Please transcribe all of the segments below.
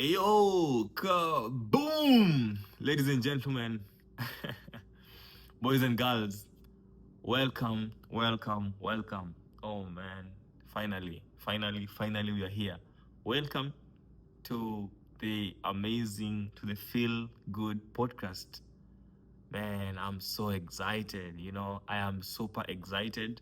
Yo, boom, ladies and gentlemen, boys and girls, welcome, welcome, welcome. Oh man, finally, we are here. Welcome to the Feel Good podcast. Man, I'm so excited. I am super excited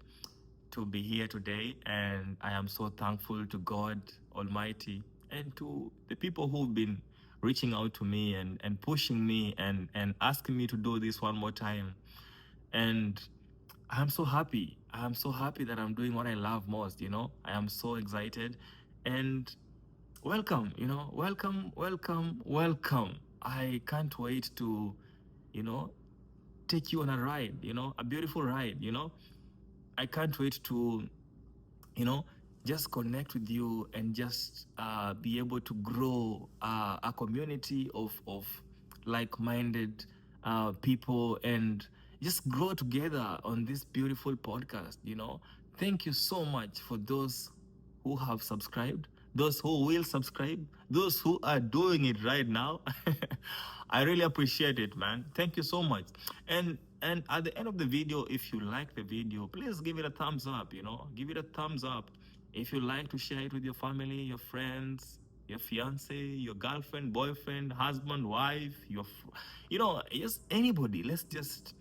to be here today, and I am so thankful to God Almighty and to the people who've been reaching out to me and pushing me and asking me to do this one more time. And I'm so happy. I'm so happy that I'm doing what I love most. I am so excited. And welcome, welcome. I can't wait to, you know, take you on a ride, a beautiful ride. I can't wait to you know just connect with you and just be able to grow a community of like-minded people and just grow together on this beautiful podcast. Thank you so much for those who have subscribed, those who will subscribe, those who are doing it right now. I really appreciate it, man. Thank you so much. And at the end of the video, if you like the video, please give it a thumbs up. Give it a thumbs up. If you like to share it with your family, your friends, your fiance, your girlfriend, boyfriend, husband, wife, just anybody. Let's just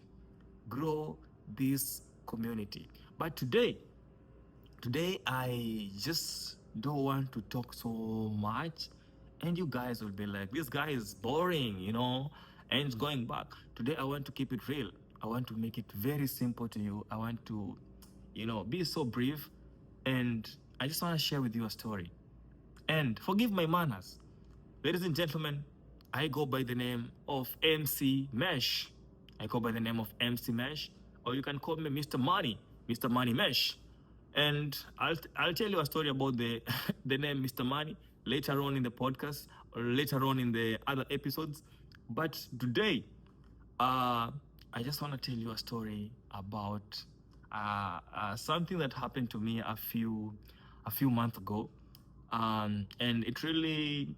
grow this community. But today I just don't want to talk so much, and you guys will be like, this guy is boring, and it's going back. Today I want to keep it real. I want to make it very simple to you. I want to be so brief, and I just want to share with you a story. And forgive my manners, ladies and gentlemen. I go by the name of MC Mesh. I go by the name of MC Mesh, or you can call me Mr. Money, Mr. Money Mesh. And I'll tell you a story about the the name Mr. Money later on in the podcast or later on in the other episodes. But today, uh, I just want to tell you a story about something that happened to me a few months ago, and it really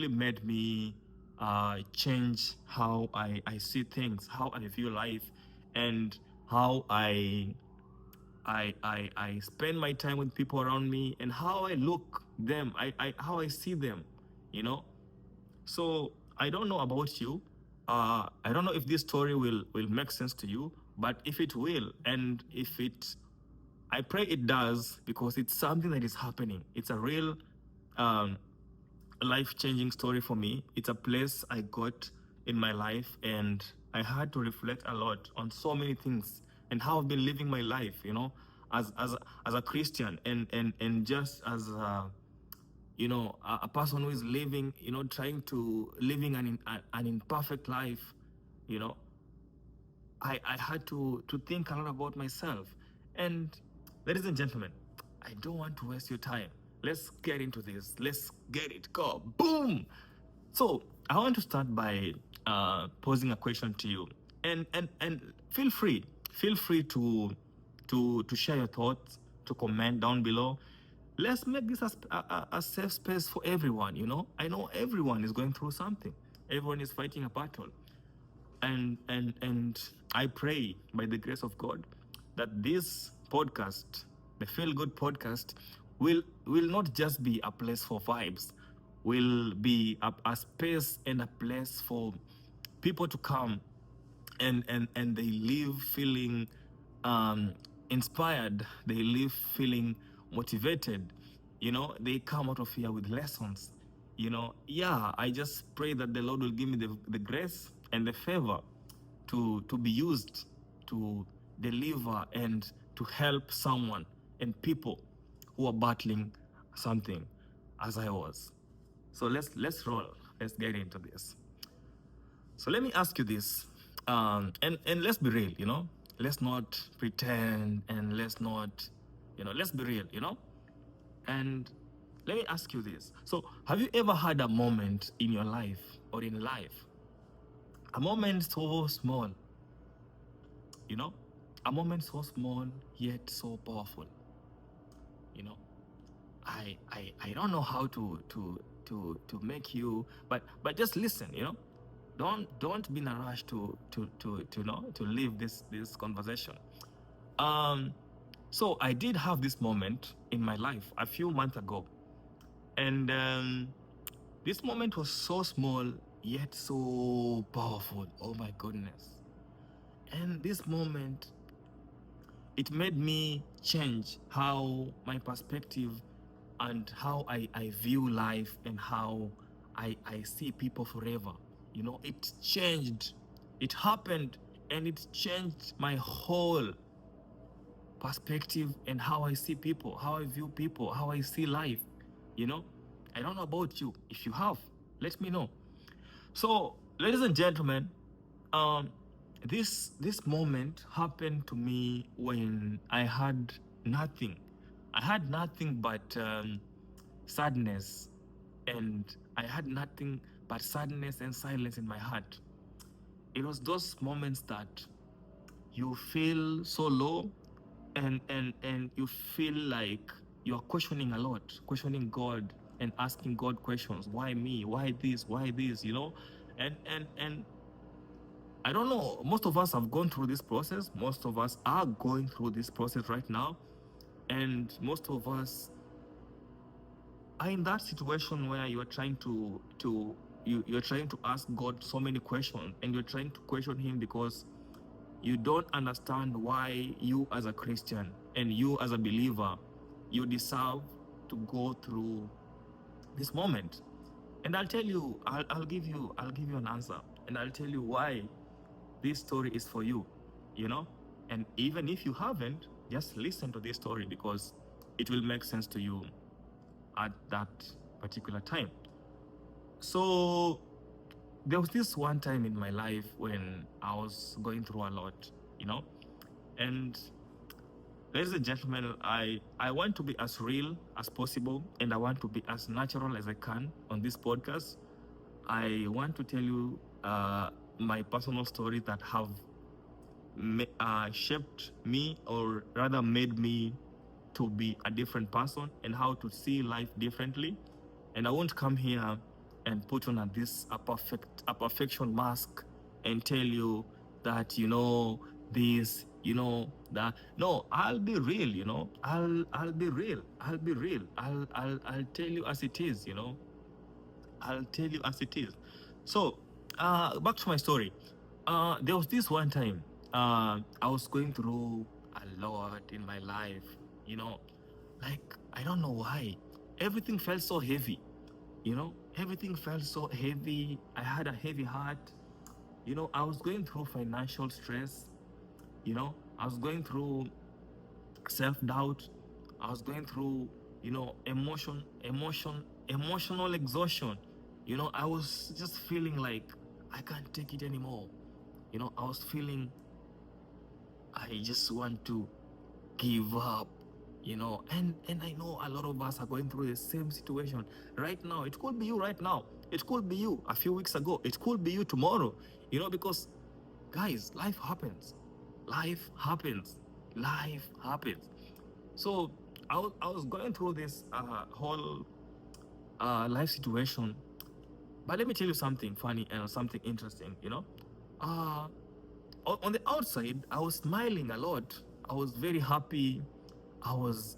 made me change how I see things, how I view life, and how I spend my time with people around me, and how I look them, how I see them, you know. So I don't know about you. I don't know if this story will make sense to you, but if it will, and if it, I pray it does, because it's something that is happening. It's a real um, life-changing story for me. It's a place I got in my life, and I had to reflect a lot on so many things and how I've been living my life, as a Christian, and just as a person who is living, trying to living an imperfect life. You know, I had to think a lot about myself. And ladies and gentlemen, I don't want to waste your time. Let's get into this. Let's get it. Go. Boom. So I want to start by posing a question to you, and feel free to share your thoughts, to comment down below. Let's make this a safe space for everyone. I know everyone is going through something. Everyone is fighting a battle, and I pray by the grace of God that this podcast, the Feel Good podcast, will not just be a place for vibes, will be a space and a place for people to come and they leave feeling um, inspired. They leave feeling motivated. They come out of here with lessons. Yeah, I just pray that the Lord will give me the grace and the favor to be used to deliver and to help someone and people who are battling something as I was. So let's roll. Let's get into this. So let me ask you this, and let's be real. Let's not pretend, and let's be real. And let me ask you this. So, have you ever had a moment in your life or in life, a moment so small, you know, a moment so small yet so powerful? You know, I don't know how to to make you, but just listen, don't be in a rush to to leave this conversation. um so I did have this moment in my life a few months ago, and this moment was so small yet so powerful. Oh my goodness. And this moment, it made me change how my perspective and how I view life and how I see people forever. It changed. It happened, and it changed my whole perspective and how I see people, how I view people, how I see life. You know, I don't know about you. If you have, let me know. So, ladies and gentlemen, um, this moment happened to me when I had nothing. I had nothing but sadness, and I had nothing but sadness and silence in my heart. It was those moments that you feel so low, and you feel like you're questioning a lot, questioning God and asking God questions. Why me? Why this? Why this? And I don't know, most of us have gone through this process. Most of us are going through this process right now. And most of us are in that situation where you're trying you're trying to ask God so many questions, and you're trying to question him because you don't understand why you as a Christian and you as a believer, you deserve to go through this moment. And I'll tell you, I'll give you an answer, and I'll tell you why this story is for you, you know? And even if you haven't, just listen to this story because it will make sense to you at that particular time. So there was this one time in my life when I was going through a lot, you know? And ladies and gentlemen, I want to be as real as possible, and I want to be as natural as I can on this podcast. I want to tell you my personal story that have shaped me, or rather made me to be a different person and how to see life differently. And I won't come here and put on a perfection mask and tell you that this, that. No, I'll be real. I'll be real. I'll tell you as it is. I'll tell you as it is. So, back to my story. There was this one time I was going through a lot in my life. You know, like, I don't know why. Everything felt so heavy. Everything felt so heavy. I had a heavy heart. I was going through financial stress. I was going through self-doubt. I was going through, emotional exhaustion. I was just feeling like I can't take it anymore. I was feeling I just want to give up. And I know a lot of us are going through the same situation right now. It could be you right now. It could be you a few weeks ago. It could be you tomorrow. Because guys, life happens. Life happens. Life happens. So I was going through this whole life situation. But let me tell you something funny and something interesting. Uh, on the outside, I was smiling a lot. I was very happy. I was,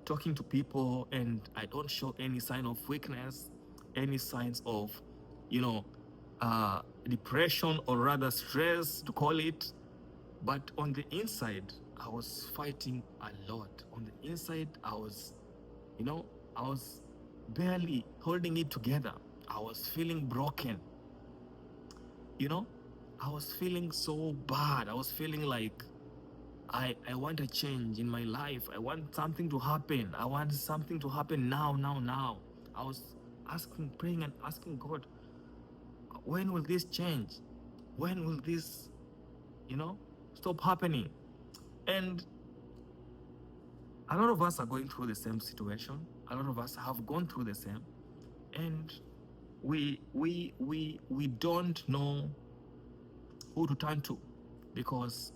talking to people, and I don't show any sign of weakness, any signs of, you know, depression, or rather stress to call it. But on the inside, I was fighting a lot. On the inside, you know, I was barely holding it together. I was feeling broken. You know, I was feeling so bad. I was feeling like I want a change in my life. I want something to happen. I want something to happen now, now, now. I was praying and asking God, when will this change? When will this, stop happening? And a lot of us are going through the same situation. A lot of us have gone through the same, and we don't know who to turn to, because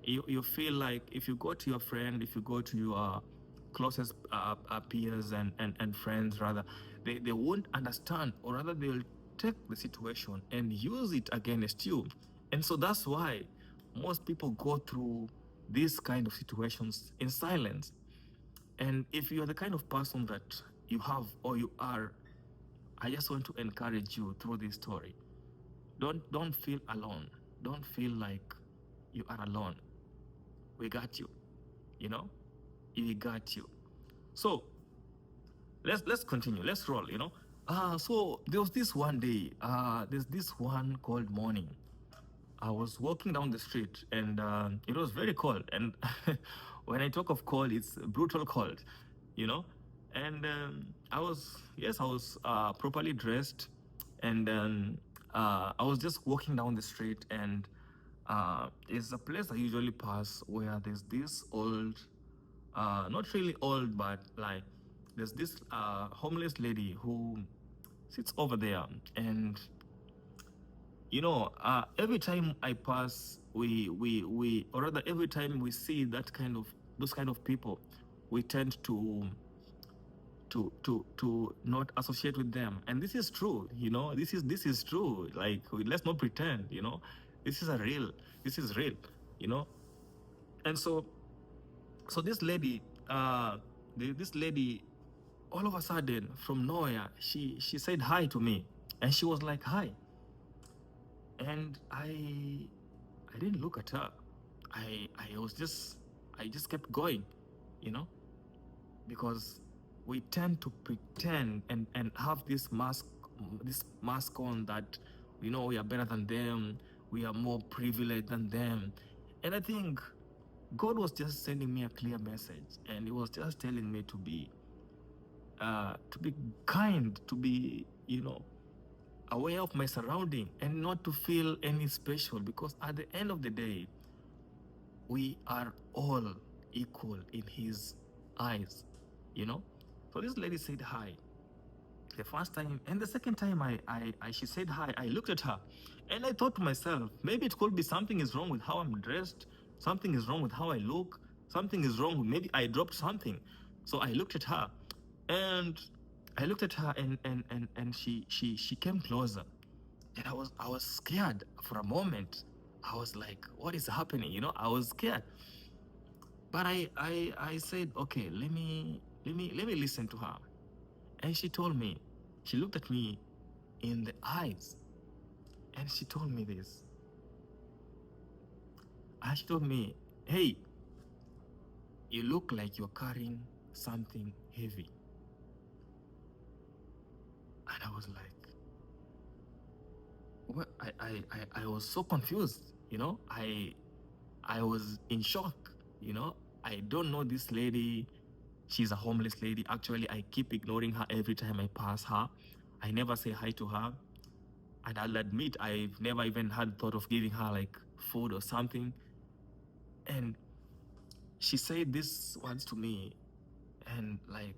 you feel like if you go to your friend, if you go to your closest peers and friends, rather, they won't understand, or rather they'll take the situation and use it against you. And so that's why most people go through these kind of situations in silence. And if you're the kind of person that you have or you are, I just want to encourage you through this story. Don't feel alone. Don't feel like you are alone. We got you. You know, we got you. So let's continue. Let's roll. So there was this one day. There's this one cold morning. I was walking down the street, and it was very cold. And when I talk of cold, it's brutal cold. You know, and I was properly dressed, and I was just walking down the street, and it's a place I usually pass where there's this old, not really old, but like there's this homeless lady who sits over there. And every time I pass, or rather every time we see those kind of people, we tend to not associate with them. And this is true. This is true. Like, let's not pretend. This is this is real. you know and so this lady, this lady, all of a sudden, from nowhere, she said hi to me. And she was like, hi. And I didn't look at her. I just kept going, you know because we tend to pretend and have this mask on, that we are better than them, we are more privileged than them. And I think God was just sending me a clear message, and He was just telling me to be kind, to be aware of my surrounding, and not to feel any special, because at the end of the day, we are all equal in His eyes. So this lady said hi the first time, and the second time she said hi, I looked at her, and I thought to myself, maybe it could be something is wrong with how I'm dressed, something is wrong with how I look, something is wrong with, maybe I dropped something. So I looked at her, and she came closer, and I was scared for a moment. I was like, what is happening? I was scared. But I said, okay, let me listen to her. And she told me, she looked at me in the eyes, and she told me this. And she told me, hey, you look like you're carrying something heavy. And I was like, what? I was so confused, I was in shock, I don't know this lady. She's a homeless lady. Actually, I keep ignoring her every time I pass her. I never say hi to her. And I'll admit, I've never even had thought of giving her like food or something. And she said these words to me, and like,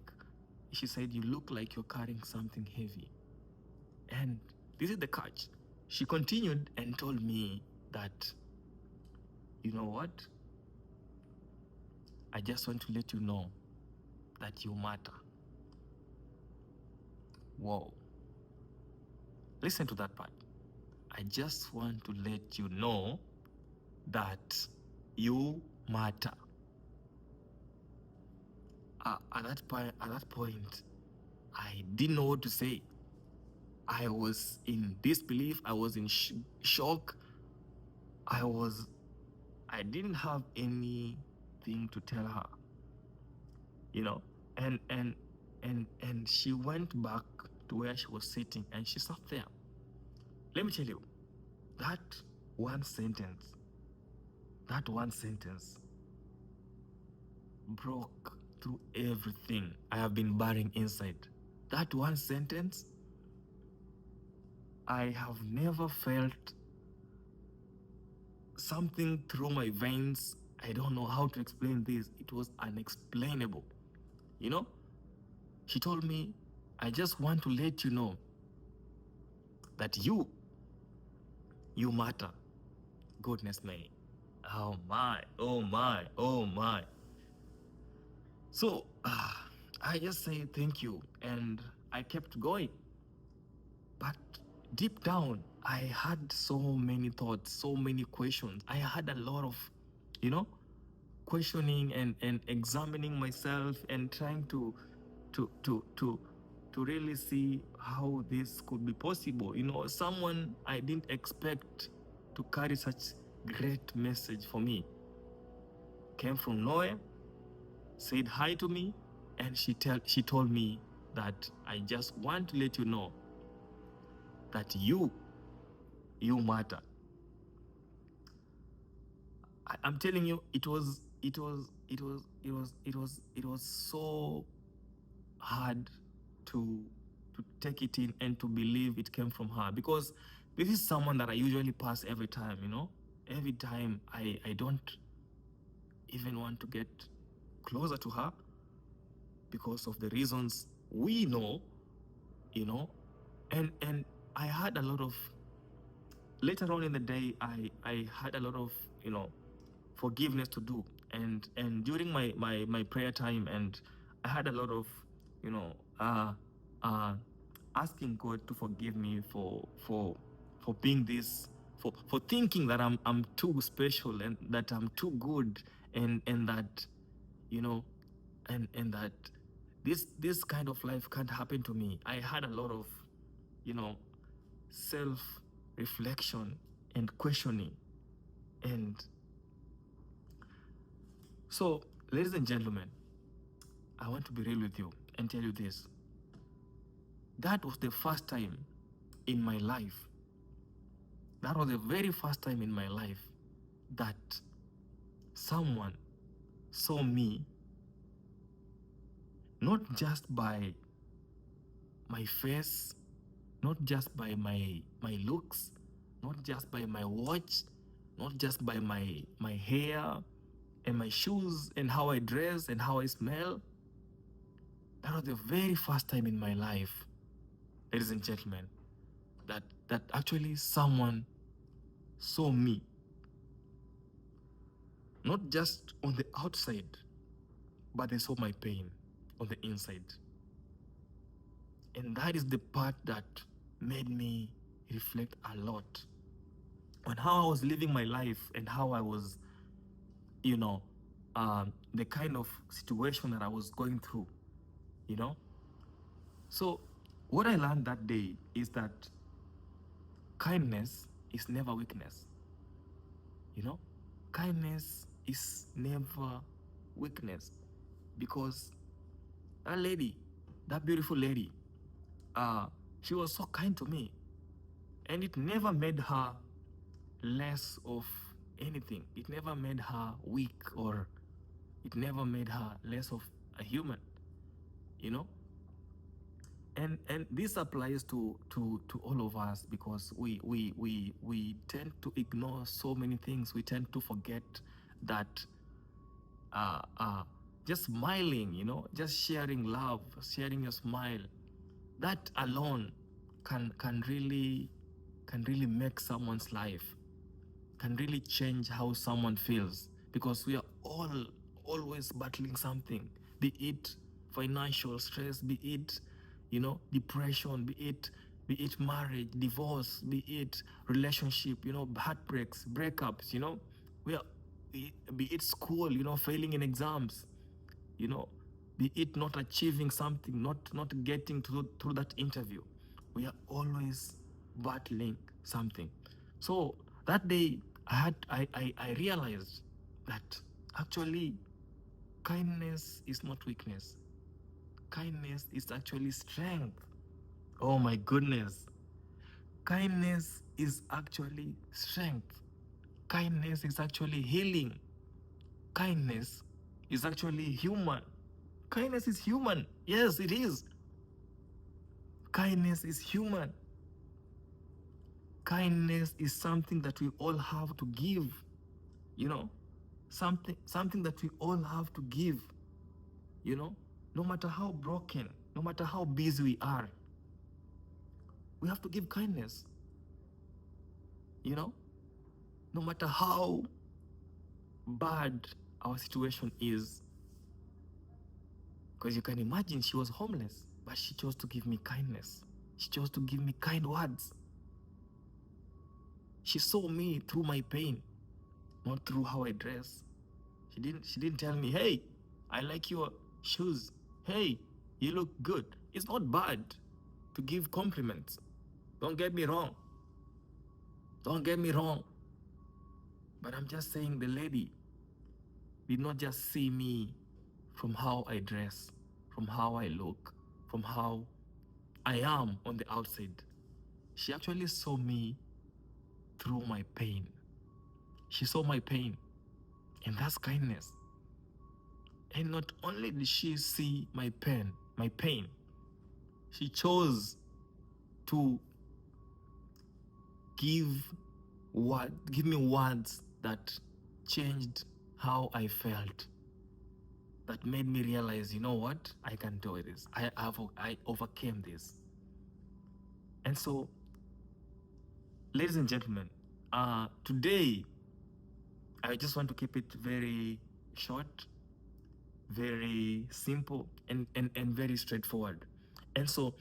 she said, you look like you're carrying something heavy. And this is the catch. She continued and told me that, you know what? I just want to let you know that you matter. Whoa. Listen to that part. I just want to let you know that you matter. At that point, I didn't know what to say. I was in disbelief. I was in shock. I didn't have anything to tell her, and she went back to where she was sitting, and she sat there. Let me tell you, that one sentence broke through everything I have been bearing inside. That one sentence, I have never felt something through my veins. I don't know how to explain this. It was unexplainable. She told me, I just want to let you know that you matter. Goodness me. Oh my. So I just say thank you, and I kept going. But deep down, I had so many thoughts, so many questions. I had a lot of, you know, questioning and examining myself and trying to to to to really see how this could be possible. You know, someone I didn't expect to carry such great message for me came from nowhere, said hi to me, and she told me that I just want to let you know that you matter. I'm telling you, it was so hard to take it in and to believe it came from her, because this is someone that I usually pass every time, you know. Every time I don't even want to get closer to her because of the reasons we know, you know. And I had a lot of, later on in the day, I had a lot of, you know, forgiveness to do. And during my prayer time, and I had a lot of, you know, uh asking God to forgive me for being this, for thinking that I'm too special and that I'm too good, and that, you know, and that this kind of life can't happen to me. I had a lot of, you know, self reflection and questioning. And so, ladies and gentlemen, I want to be real with you and tell you this. That was the first time in my life, that was the very first time in my life that someone saw me not just by my face, not just by my looks, not just by my watch, not just by my hair and my shoes and how I dress and how I smell. That was the very first time in my life, ladies and gentlemen, that actually someone saw me, not just on the outside, but they saw my pain on the inside. And that is the part that made me reflect a lot on how I was living my life and how I was, you know, the kind of situation that I was going through, you know. So what I learned that day is that kindness is never weakness, you know. Kindness is never weakness, because that lady, that beautiful lady, uh, she was so kind to me, and it never made her less of anything. It never made her weak, or it never made her less of a human, you know. And this applies to all of us, because we tend to ignore so many things. We tend to forget that uh, uh, just smiling, you know, just sharing love, sharing your smile, that alone can really make someone's life, can really change how someone feels, because we are all always battling something, be it financial stress, be it, you know, depression, be it marriage, divorce, be it relationship, you know, heartbreaks, breakups, you know. We are, be it school, you know, failing in exams, you know, be it not achieving something, not getting through that interview. We are always battling something. So that day I realized that actually kindness is not weakness. Kindness is actually strength. Oh my goodness. Kindness is actually strength. Kindness is actually healing. Kindness is actually human. Kindness is human. Yes, it is. Kindness is human. Kindness is something that we all have to give, you know, something that we all have to give, you know, no matter how broken, no matter how busy we are, we have to give kindness, you know, no matter how bad our situation is, Because you can imagine she was homeless, but she chose to give me kindness. She chose to give me kind words. She saw me through my pain, not through how I dress. She didn't tell me, hey, I like your shoes. Hey, you look good. It's not bad to give compliments. Don't get me wrong. Don't get me wrong. But I'm just saying the lady did not just see me from how I dress, from how I look, from how I am on the outside. She actually saw me through my pain. She saw my pain, and that's kindness. And not only did she see my pain, she chose to give me words that changed how I felt, that made me realize, you know what, I can do this. I overcame this. And so, ladies and gentlemen, today I just want to keep it very short, very simple, and very straightforward. And so,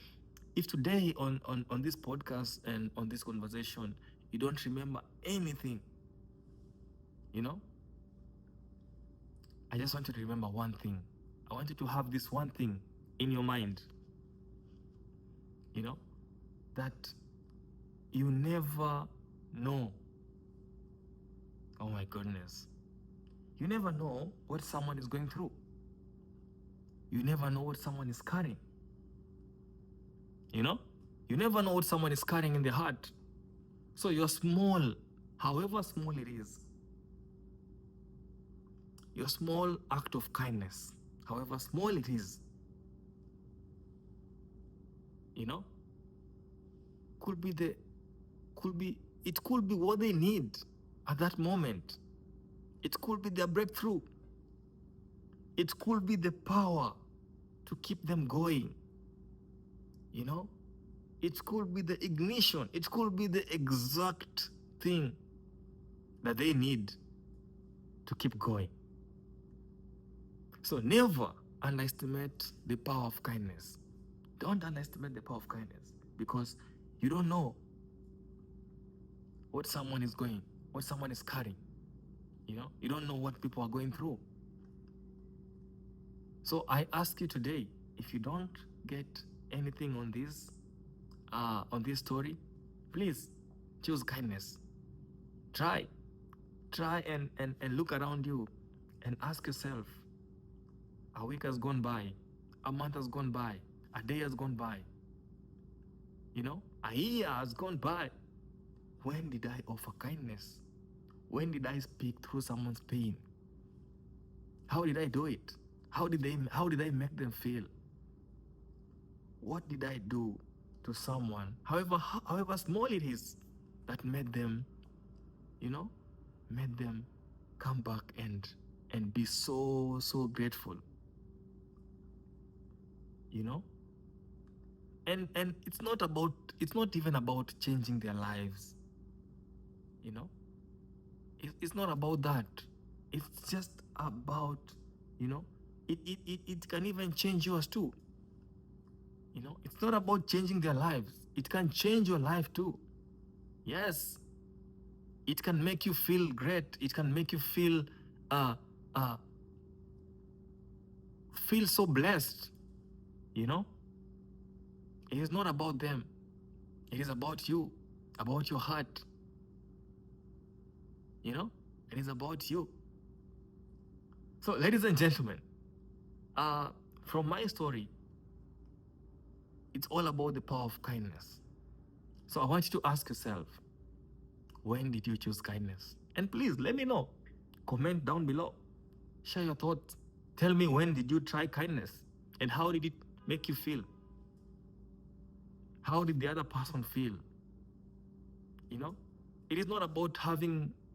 if today on this podcast and on this conversation, you don't remember anything, you know, I just want you to remember one thing. I want you to have this one thing in your mind, you know, that you never know. Oh my goodness. You never know what someone is going through. You never know what someone is carrying. You know? You never know what someone is carrying in their heart. So you're small, however small it is. Your small act of kindness, however small it is, you know, it could be what they need at that moment. It could be their breakthrough. It could be the power to keep them going. You know, it could be the ignition. It could be the exact thing that they need to keep going. So never underestimate the power of kindness. Don't underestimate the power of kindness, because you don't know what someone is carrying. You know, you don't know what people are going through. So I ask you today, if you don't get anything on this story, please choose kindness. Try and look around you and ask yourself, a week has gone by, a month has gone by, a day has gone by, you know, a year has gone by. When did I offer kindness? When did I speak through someone's pain? How did I do it? How did I make them feel? What did I do to someone, however small it is, that made them, you know, made them come back and be so grateful, you know? And it's not even about changing their lives, you know? It's not about that. It's just about, you know, it can even change yours too. You know, it's not about changing their lives. It can change your life too. Yes. It can make you feel great. It can make you feel uh feel so blessed. You know? It is not about them. It is about you, about your heart. You know? It is about you. So, ladies and gentlemen, from my story, it's all about the power of kindness. So I want you to ask yourself, when did you choose kindness? And please let me know. Comment down below. Share your thoughts. Tell me, when did you try kindness? And how did it make you feel? How did the other person feel? You know, it is not about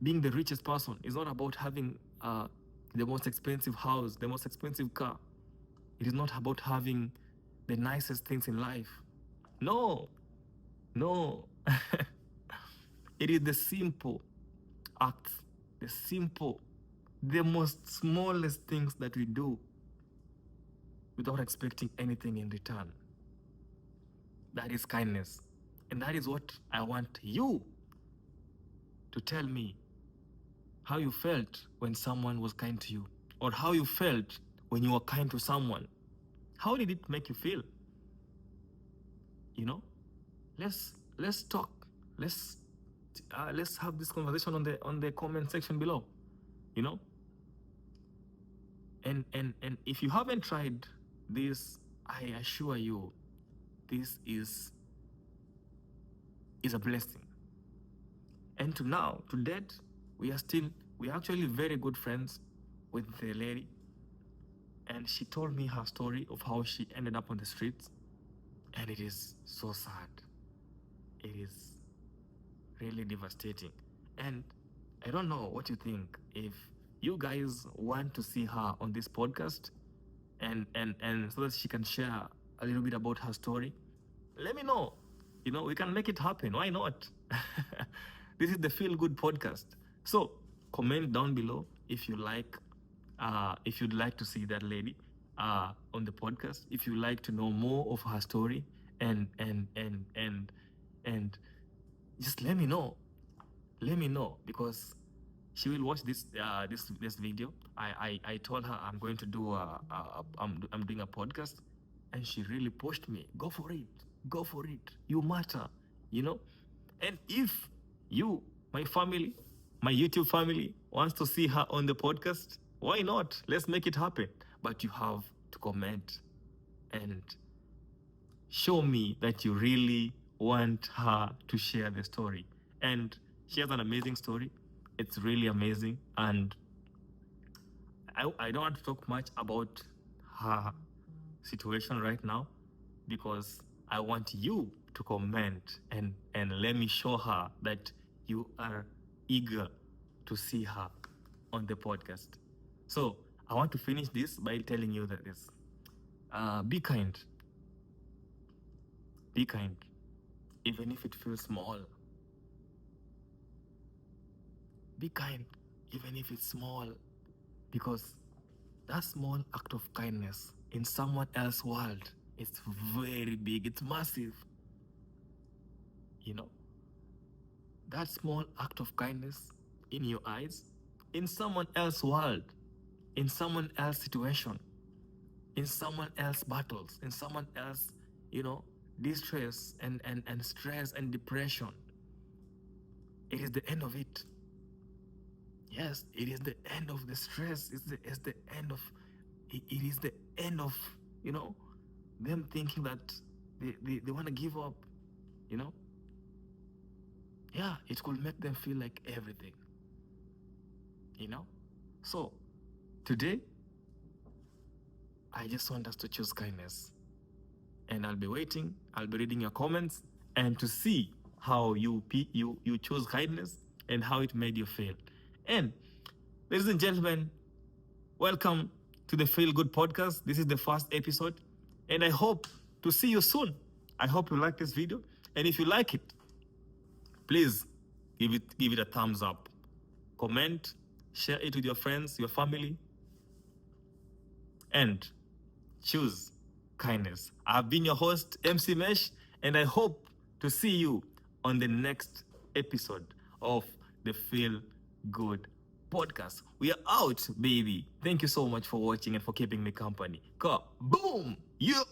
being the richest person. It's not about having the most expensive house, the most expensive car. It is not about having the nicest things in life. No. It is the simple acts, the most smallest things that we do without expecting anything in return. That is kindness. And that is what I want you to tell me how you felt when someone was kind to you, or how you felt when you were kind to someone. How did it make you feel? You know, let's talk. Let's have this conversation on the comment section below. You know, and if you haven't tried this, I assure you, this is a blessing. And to date, we are actually very good friends with the lady. And she told me her story of how she ended up on the streets. And it is so sad. It is really devastating. And I don't know what you think. If you guys want to see her on this podcast and so that she can share a little bit about her story, let me know. You know, we can make it happen. Why not? This is the Feel Good podcast. So comment down below if you'd like to see that lady on the podcast, if you'd like to know more of her story, and just let me know. Let me know, because she will watch this video. I told her I'm going to do I'm doing a podcast, and she really pushed me. Go for it. Go for it. You matter. You know? And if you, my family, my YouTube family, wants to see her on the podcast, why not? Let's make it happen. But you have to comment and show me that you really want her to share the story. And she has an amazing story. It's really amazing. And I don't want to talk much about her situation right now, because I want you to comment and let me show her that you are eager to see her on the podcast. So I want to finish this by telling you that this, be kind. Be kind, even if it feels small. Be kind, even if it's small, because that small act of kindness in someone else's world, it's very big, it's massive. You know, that small act of kindness in your eyes, in someone else's world, in someone else's situation, in someone else's battles, in someone else, you know, distress and stress and depression, it is the end of it. Yes, it is the end of the stress. It's the end of it is the end of, you know, them thinking that they want to give up, you know. Yeah, it could make them feel like everything, you know. So today, I just want us to choose kindness, and I'll be waiting. I'll be reading your comments and to see how you chose kindness and how it made you feel. And ladies and gentlemen, welcome to the Feel Good podcast. This is the first episode, and I hope to see you soon. I hope you like this video, and if you like it, please give it a thumbs up, comment, share it with your friends, your family, and choose kindness. I've been your host, MC Mesh, and I hope to see you on the next episode of the Feel Good podcast. We are out, baby. Thank you so much for watching and for keeping me company. Boom! You.